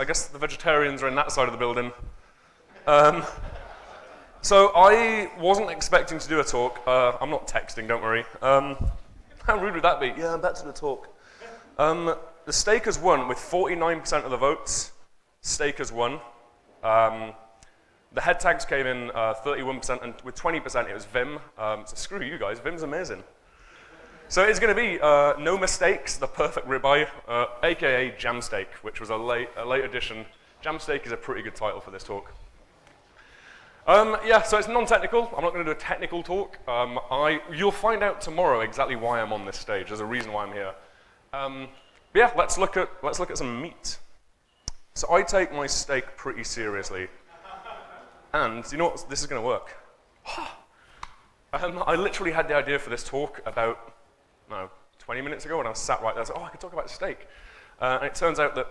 I guess the vegetarians are in that side of the building. So I wasn't expecting to do a talk. I'm not texting, don't worry. How rude would that be? Yeah, I'm back to the talk. The steak has won with 49% of the votes. Steak has won. The head tags came in 31%, and with 20% it was Vim. So screw you guys, Vim's amazing. So it's going to be No Mistakes, the perfect ribeye, aka JAMsteak, which was a late addition. JAMsteak is a pretty good title for this talk. Yeah, so it's non-technical. I'm not going to do a technical talk. You'll find out tomorrow exactly why I'm on this stage. There's a reason why I'm here. But yeah, let's look at some meat. So I take my steak pretty seriously, and you know what? This is going to work. I literally had the idea for this talk about 20 minutes ago when I was sat right there. I was like, oh, I could talk about steak. And it turns out that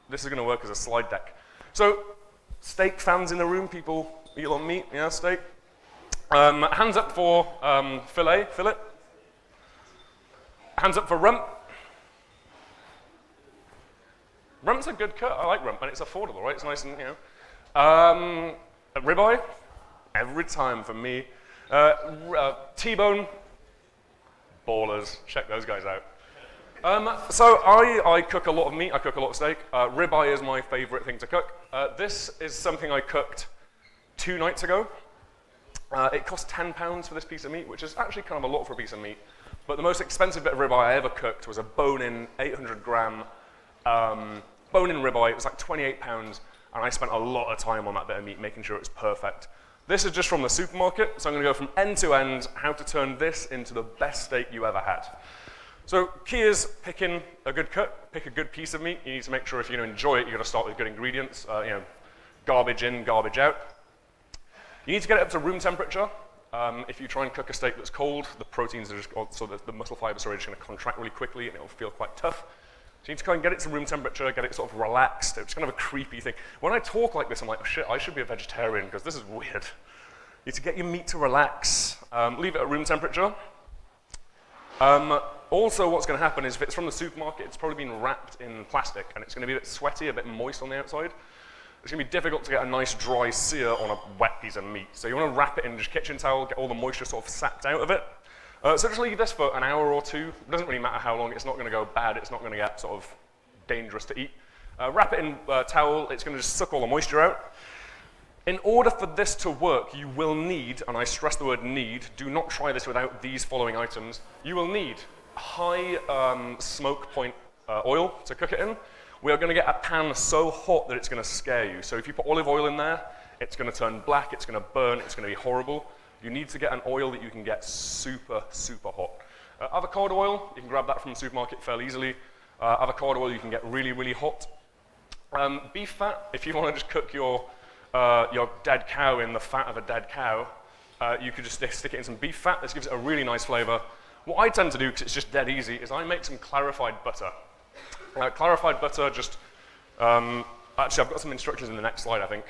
this is going to work as a slide deck. So, steak fans in the room, people eat on meat, yeah, steak. Hands up for fillet. Hands up for rump. Rump's a good cut. I like rump, and it's affordable, right? It's nice and, you know. Ribeye, every time for me. T-bone, ballers. Check those guys out. So I cook a lot of meat. I cook a lot of steak. Ribeye is my favorite thing to cook. This is something I cooked 2 nights ago. It cost £10 for this piece of meat, which is actually kind of a lot for a piece of meat. But the most expensive bit of ribeye I ever cooked was a bone-in 800-gram bone-in ribeye. It was like £28, and I spent a lot of time on that bit of meat, making sure it was perfect. This is just from the supermarket, so I'm going to go from end to end, how to turn this into the best steak you ever had. So key is picking a good cut, pick a good piece of meat. You need to make sure if you're going to enjoy it, you've got to start with good ingredients, you know, garbage in, garbage out. You need to get it up to room temperature. If you try and cook a steak that's cold, the proteins are just, so the muscle fibers are just going to contract really quickly and it will feel quite tough. So you need to kind of get it to room temperature, get it sort of relaxed. It's kind of a creepy thing. When I talk like this, I'm like, oh shit, I should be a vegetarian because this is weird. You need to get your meat to relax. Leave it at room temperature. Also, what's going to happen is if it's from the supermarket, it's probably been wrapped in plastic, and it's going to be a bit sweaty, a bit moist on the outside. It's going to be difficult to get a nice dry sear on a wet piece of meat. So you want to wrap it in just kitchen towel, get all the moisture sort of sapped out of it. So just leave this for an hour or two. It doesn't really matter how long. It's not going to go bad. It's not going to get sort of dangerous to eat. Wrap it in a towel. It's going to just suck all the moisture out. In order for this to work, you will need, and I stress the word need, do not try this without these following items. You will need high smoke point oil to cook it in. We are going to get a pan so hot that it's going to scare you. So if you put olive oil in there, it's going to turn black, it's going to burn, it's going to be horrible. You need to get an oil that you can get super, super hot. Avocado oil, you can grab that from the supermarket fairly easily. Avocado oil you can get really, really hot. Beef fat, if you want to just cook your dead cow in the fat of a dead cow, you could just stick it in some beef fat. This gives it a really nice flavor. What I tend to do, because it's just dead easy, is I make some clarified butter. Clarified butter just, actually I've got some instructions in the next slide, I think.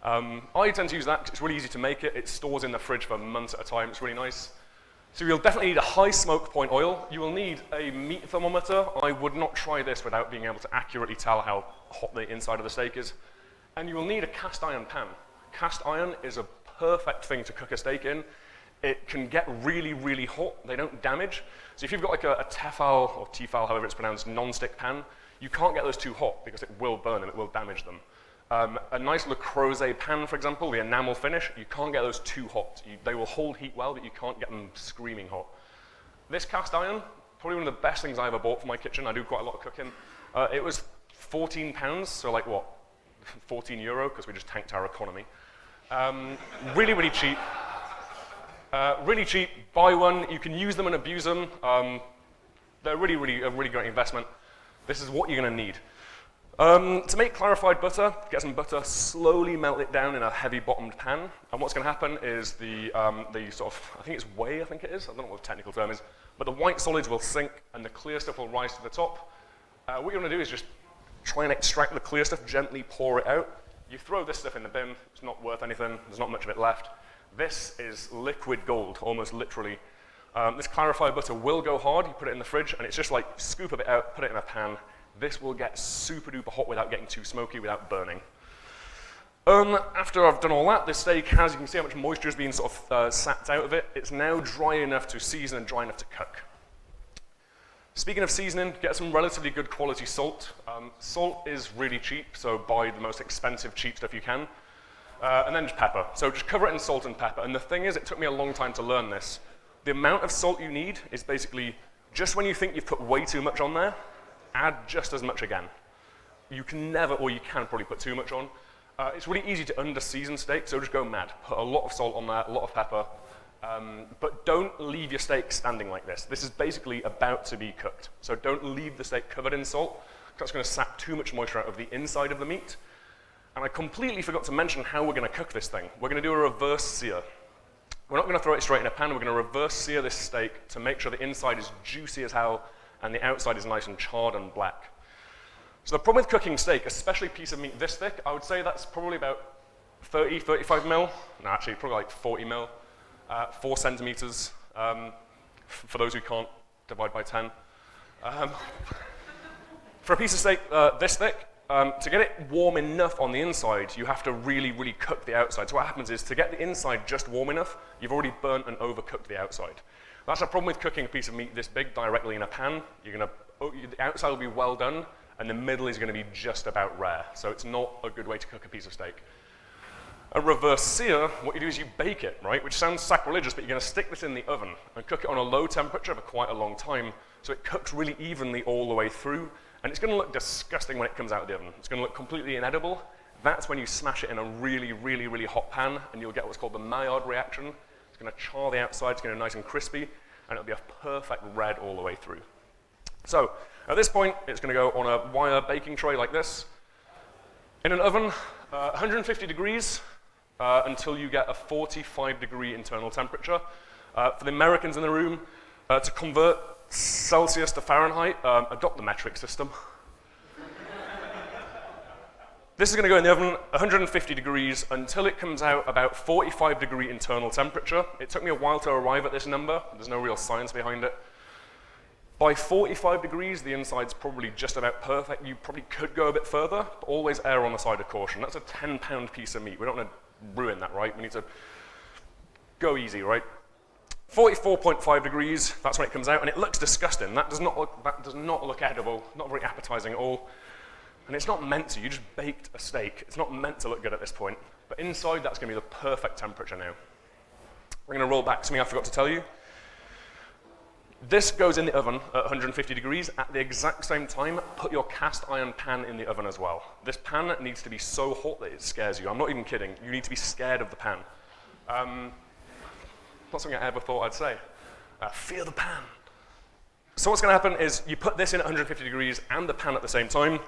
I tend to use that because it's really easy to make it. It stores in the fridge for months at a time. It's really nice. So you'll definitely need a high smoke point oil. You will need a meat thermometer. I would not try this without being able to accurately tell how hot the inside of the steak is. And you will need a cast iron pan. Cast iron is a perfect thing to cook a steak in. It can get really, really hot. They don't damage. So if you've got like a Tefal, or Tefal, however it's pronounced, non-stick pan, you can't get those too hot because it will burn and it will damage them. A nice Le Creuset pan, for example, the enamel finish, you can't get those too hot. They will hold heat well, but you can't get them screaming hot. This cast iron, probably one of the best things I ever bought for my kitchen. I do quite a lot of cooking. It was £14, so like what, €14, because we just tanked our economy. Really, really cheap. Really cheap. Buy one. You can use them and abuse them. They're a really great investment. This is what you're going to need. To make clarified butter, get some butter, slowly melt it down in a heavy-bottomed pan. And what's going to happen is the sort of, I think it's whey, I think it is. I don't know what the technical term is. But the white solids will sink and the clear stuff will rise to the top. What you want to do is just try and extract the clear stuff, gently pour it out. You throw this stuff in the bin. It's not worth anything. There's not much of it left. This is liquid gold, almost literally. This clarified butter will go hard. You put it in the fridge, and it's just like scoop a bit out, put it in a pan, this will get super duper hot without getting too smoky, without burning. After I've done all that, this steak has, you can see how much moisture is being sort of sapped out of it. It's now dry enough to season and dry enough to cook. Speaking of seasoning, get some relatively good quality salt. Salt is really cheap, so buy the most expensive cheap stuff you can. And then just pepper. So just cover it in salt and pepper. And the thing is, it took me a long time to learn this. The amount of salt you need is basically just when you think you've put way too much on there, add just as much again. You can never, or you can probably put too much on. It's really easy to under-season steak, so just go mad. Put a lot of salt on there, a lot of pepper, but don't leave your steak standing like this. This is basically about to be cooked. So don't leave the steak covered in salt, because that's going to sap too much moisture out of the inside of the meat. And I completely forgot to mention how we're going to cook this thing. We're going to do a reverse sear. We're not going to throw it straight in a pan, we're going to reverse sear this steak to make sure the inside is juicy as hell and the outside is nice and charred and black. So the problem with cooking steak, especially a piece of meat this thick, I would say that's probably about 30, 35 mil. No, actually, probably like 40 mil, 4 centimeters. For those who can't divide by 10. For a piece of steak this thick, to get it warm enough on the inside, you have to really, really cook the outside. So what happens is, to get the inside just warm enough, you've already burnt and overcooked the outside. That's a problem with cooking a piece of meat this big directly in a pan. The outside will be well done, and the middle is going to be just about rare. So it's not a good way to cook a piece of steak. A reverse sear, what you do is you bake it, right? Which sounds sacrilegious, but you're going to stick this in the oven and cook it on a low temperature for quite a long time, so it cooks really evenly all the way through, and it's going to look disgusting when it comes out of the oven. It's going to look completely inedible. That's when you smash it in a really, really, really hot pan, and you'll get what's called the Maillard reaction. It's going to char the outside, it's going to be nice and crispy, and it'll be a perfect red all the way through. So, at this point, it's going to go on a wire baking tray like this, in an oven, 150 degrees, until you get a 45-degree internal temperature. For the Americans in the room, to convert Celsius to Fahrenheit, adopt the metric system. This is going to go in the oven 150 degrees until it comes out about 45-degree internal temperature. It took me a while to arrive at this number. There's no real science behind it. By 45 degrees, the inside's probably just about perfect. You probably could go a bit further, but always err on the side of caution. That's a 10-pound piece of meat. We don't want to ruin that, right? We need to go easy, right? 44.5 degrees, that's when it comes out, and it looks disgusting. That does not look edible, not very appetizing at all. And it's not meant to. You just baked a steak. It's not meant to look good at this point. But inside, that's going to be the perfect temperature now. We're going to roll back something I forgot to tell you. This goes in the oven at 150 degrees. At the exact same time, put your cast iron pan in the oven as well. This pan needs to be so hot that it scares you. I'm not even kidding. You need to be scared of the pan. Not something I ever thought I'd say. Fear the pan. So what's going to happen is you put this in at 150 degrees and the pan at the same time.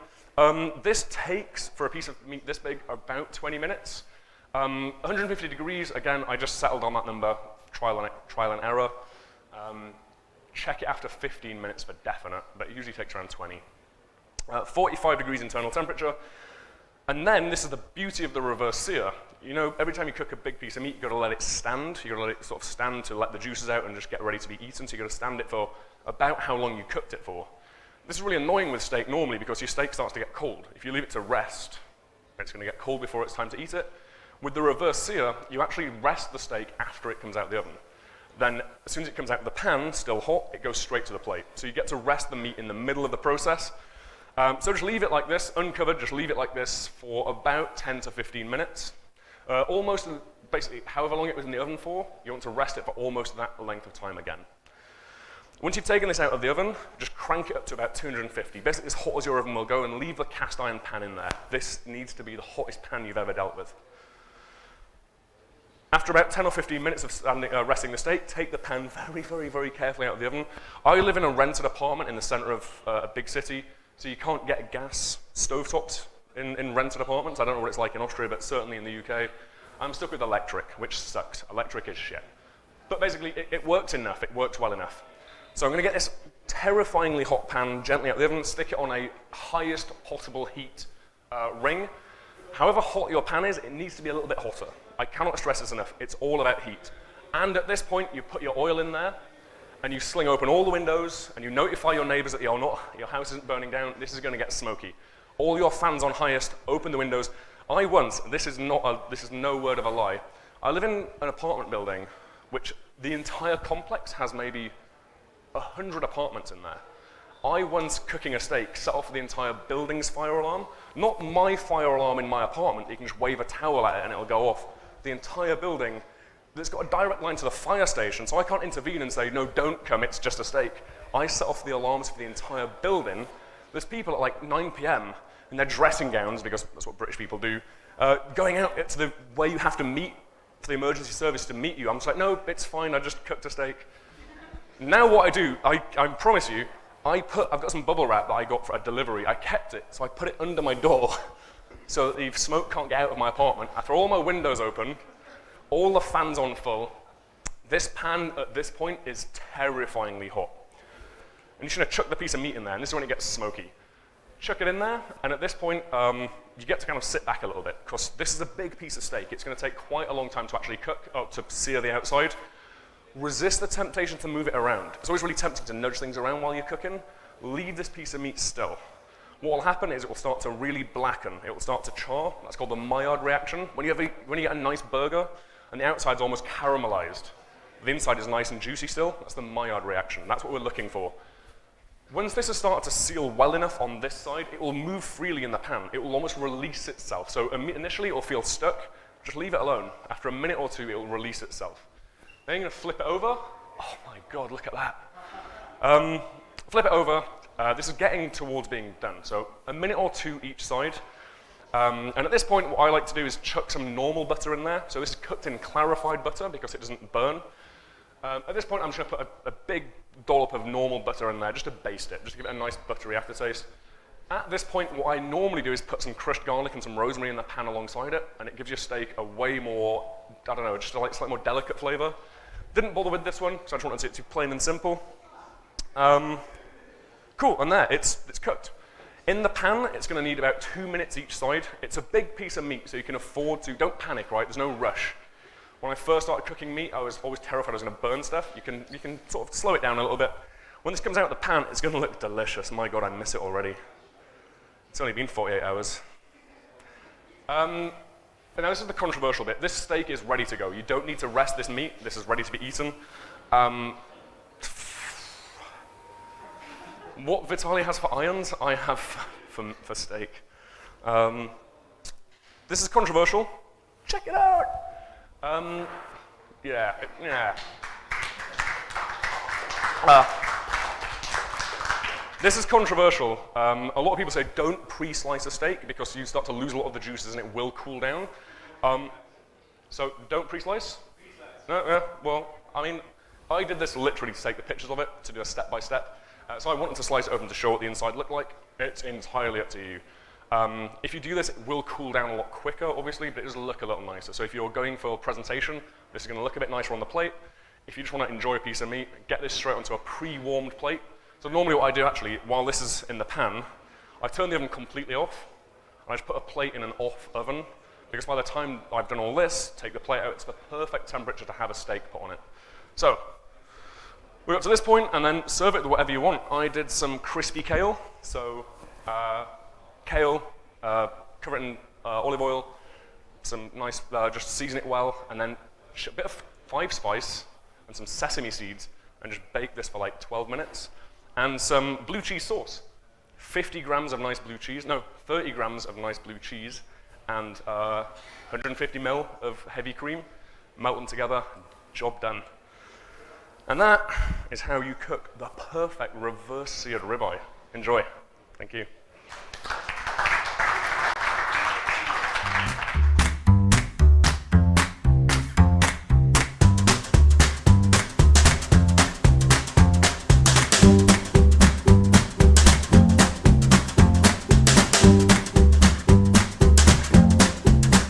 This takes, for a piece of meat this big, about 20 minutes. 150 degrees, again, I just settled on that number, trial and error. Check it after 15 minutes for definite, but it usually takes around 20. 45 degrees internal temperature. And then, this is the beauty of the reverse sear. You know, every time you cook a big piece of meat, you've got to let it stand. You've got to let it sort of stand to let the juices out and just get ready to be eaten. So you've got to stand it for about how long you cooked it for. This is really annoying with steak normally because your steak starts to get cold. If you leave it to rest, it's going to get cold before it's time to eat it. With the reverse sear, you actually rest the steak after it comes out of the oven. Then, as soon as it comes out of the pan, still hot, it goes straight to the plate. So you get to rest the meat in the middle of the process. So just leave it like this, uncovered, just leave it like this for about 10 to 15 minutes. Almost, basically, however long it was in the oven for, you want to rest it for almost that length of time again. Once you've taken this out of the oven, just crank it up to about 250, basically as hot as your oven will go, and leave the cast iron pan in there. This needs to be the hottest pan you've ever dealt with. After about 10 or 15 minutes of resting the steak, take the pan very, very, very carefully out of the oven. I live in a rented apartment in the center of a big city, so you can't get gas stovetops in rented apartments. I don't know what it's like in Austria, but certainly in the UK. I'm stuck with electric, which sucks. Electric is shit. But basically, it worked enough. It worked well enough. So I'm going to get this terrifyingly hot pan gently out of the oven, stick it on a highest possible heat ring. However hot your pan is, it needs to be a little bit hotter. I cannot stress this enough. It's all about heat. And at this point, you put your oil in there, and you sling open all the windows, and you notify your neighbors that your house isn't burning down, this is going to get smoky. All your fans on highest, open the windows. I once, this is no word of a lie, I live in an apartment building which the entire complex has maybe 100 apartments in there. I once, cooking a steak, set off the entire building's fire alarm. Not my fire alarm in my apartment, you can just wave a towel at it and it'll go off. The entire building, that's got a direct line to the fire station, so I can't intervene and say, no, don't come, it's just a steak. I set off the alarms for the entire building. There's people at like 9 p.m. in their dressing gowns, because that's what British people do, going out to the where you have to meet for the emergency service to meet you. I'm just like, no, it's fine, I just cooked a steak. Now what I do, I promise you, I've got some bubble wrap that I got for a delivery. I kept it, so I put it under my door so that the smoke can't get out of my apartment. I throw all my windows open, all the fans on full. This pan at this point is terrifyingly hot. And you're just gonna chuck the piece of meat in there, and this is when it gets smoky. Chuck it in there, and at this point, you get to kind of sit back a little bit, because this is a big piece of steak. It's gonna take quite a long time to actually cook, to sear the outside. Resist the temptation to move it around. It's always really tempting to nudge things around while you're cooking. Leave this piece of meat still. What will happen is it will start to really blacken. It will start to char. That's called the Maillard reaction. When you get a nice burger, and the outside's almost caramelized, the inside is nice and juicy still, that's the Maillard reaction. That's what we're looking for. Once this has started to seal well enough on this side, it will move freely in the pan. It will almost release itself. So initially, it will feel stuck. Just leave it alone. After a minute or two, it will release itself. Then you're going to flip it over. Oh my God, look at that. Flip it over. This is getting towards being done. So a minute or two each side. And at this point, what I like to do is chuck some normal butter in there. So this is cooked in clarified butter because it doesn't burn. At this point, I'm just going to put a big dollop of normal butter in there just to baste it, just to give it a nice buttery aftertaste. At this point, what I normally do is put some crushed garlic and some rosemary in the pan alongside it, and it gives your steak a way more, I don't know, just a slightly more delicate flavor. Didn't bother with this one, because I just wanted it to be plain and simple. Cool, and there, it's cooked. In the pan, it's going to need about 2 minutes each side. It's a big piece of meat, so you can afford to, don't panic, right? There's no rush. When I first started cooking meat, I was always terrified I was going to burn stuff. You can sort of slow it down a little bit. When this comes out of the pan, it's going to look delicious. My God, I miss it already. It's only been 48 hours. And now this is the controversial bit. This steak is ready to go. You don't need to rest this meat. This is ready to be eaten. What Vitaly has for irons, I have for steak. This is controversial. Check it out. Yeah. This is controversial. A lot of people say don't pre-slice a steak because you start to lose a lot of the juices and it will cool down. So don't pre-slice? No, well, I mean, I did this literally to take the pictures of it, to do a step-by-step. So I wanted to slice it open to show what the inside looked like. It's entirely up to you. If you do this, it will cool down a lot quicker, obviously, but it does look a little nicer. So if you're going for a presentation, this is going to look a bit nicer on the plate. If you just want to enjoy a piece of meat, get this straight onto a pre-warmed plate. So normally what I do actually, while this is in the pan, I turn the oven completely off, and I just put a plate in an off oven, because by the time I've done all this, take the plate out, it's the perfect temperature to have a steak put on it. So, we got to this point, and then serve it with whatever you want. I did some crispy kale, so kale, cover it in olive oil, some nice, just season it well, and then a bit of 5-spice and some sesame seeds, and just bake this for like 12 minutes. And some blue cheese sauce. 50 grams of nice blue cheese, no, 30 grams of nice blue cheese, and 150 ml of heavy cream. Melt them together, job done. And that is how you cook the perfect reverse seared ribeye. Enjoy. Thank you.